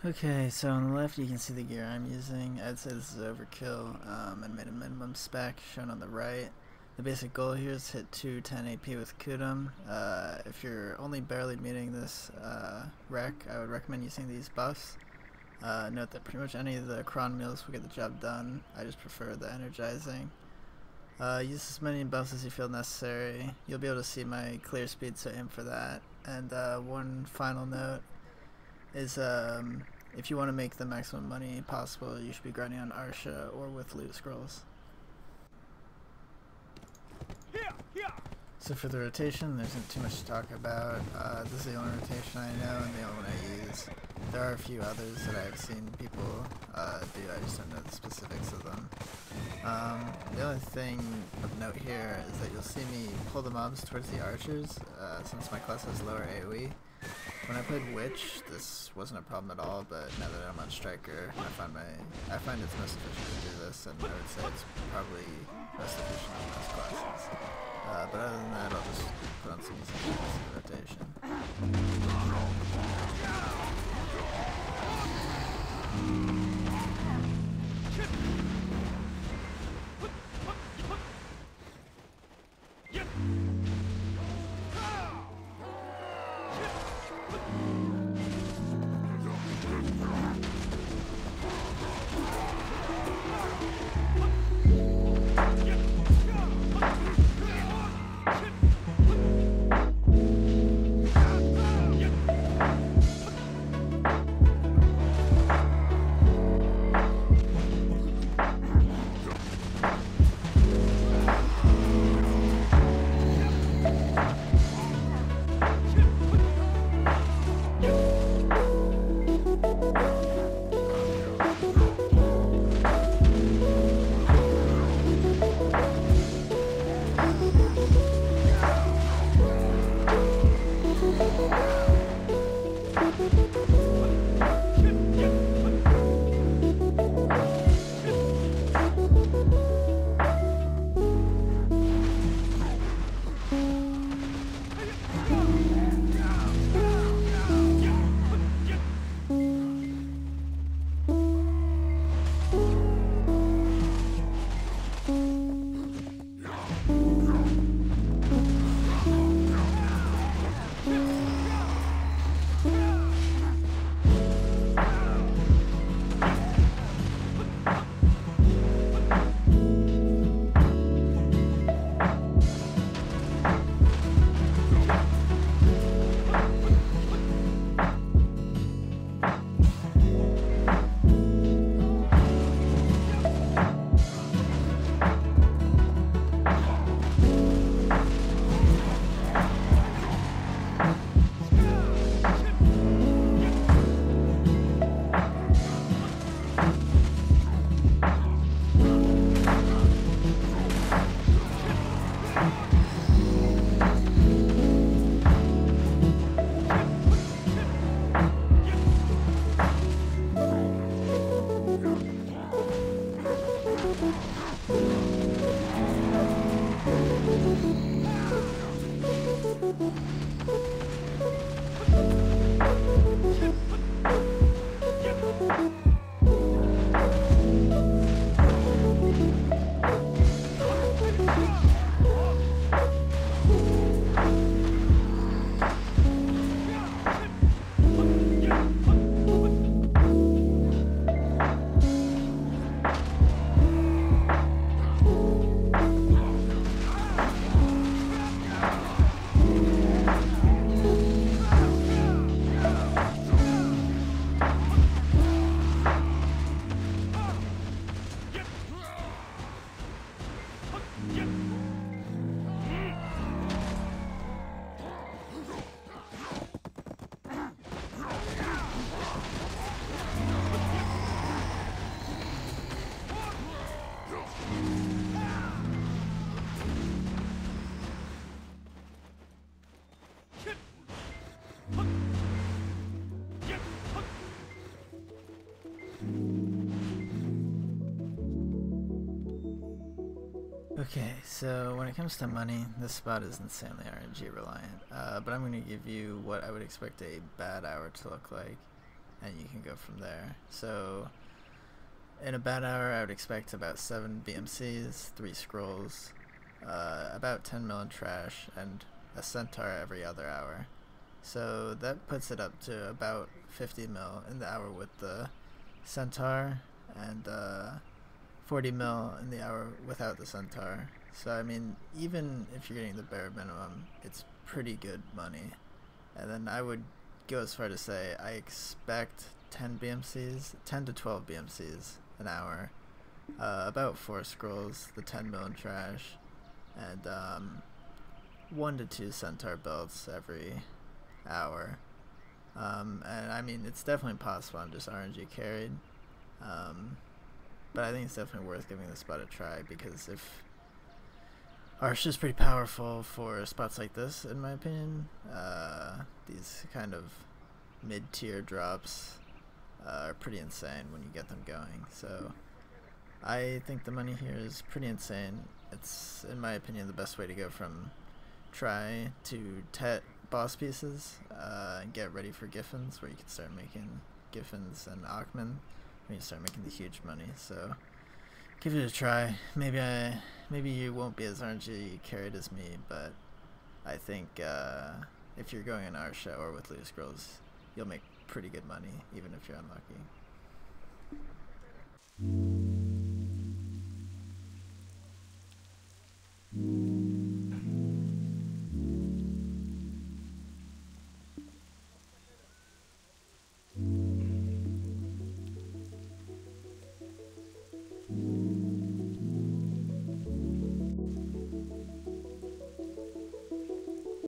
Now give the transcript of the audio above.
Okay, so on the left you can see the gear I'm using. I'd say this is overkill and made a minimum spec shown on the right. The basic goal here is hit 210 AP with Kudum. If you're only barely meeting this rec, I would recommend using these buffs. Note that pretty much any of the cron meals will get the job done. I just prefer the energizing. Use as many buffs as you feel necessary. You'll be able to see my clear speed, so aim for that. And one final note is if you want to make the maximum money possible, you should be grinding on Arsha or with loot scrolls. So for the rotation, there isn't too much to talk about. This is the only rotation I know and the only one I use. There are a few others that I've seen people do, I just don't know the specifics of them. The only thing of note here is that you'll see me pull the mobs towards the archers, since my class has lower AoE. When I played Witch, this wasn't a problem at all, but now that I'm on Striker, I find it's most efficient to do this, and I would say it's probably most efficient in most classes. But other than that, I'll just put on some easy rotation. Okay, so when it comes to money, this spot is insanely RNG reliant, but I'm going to give you what I would expect a bad hour to look like. and you can go from there. So in a bad hour, I would expect about 7 BMCs, 3 scrolls, about 10 mil in trash, and a Centaur every other hour. So that puts it up to about 50 mil in the hour with the Centaur, and 40 mil in the hour without the Centaur. So I mean, even if you're getting the bare minimum, it's pretty good money. And then I would go as far to say I expect 10 BMCs, 10 to 12 BMCs an hour, about 4 scrolls, the 10 mil in trash, and 1 to 2 Centaur belts every hour. And I mean, it's definitely possible I'm just RNG carried, but I think it's definitely worth giving this spot a try, because if Arsha's pretty powerful for spots like this, in my opinion. These kind of mid-tier drops are pretty insane when you get them going. So I think the money here is pretty insane. It's, in my opinion, the best way to go from try to tet boss pieces and get ready for Gyfins, where you can start making Gyfins and Ackman when you start making the huge money. So give it a try. Maybe you won't be as RNG carried as me, but I think if you're going in Arsha or with loose scrolls, you'll make pretty good money, even if you're unlucky.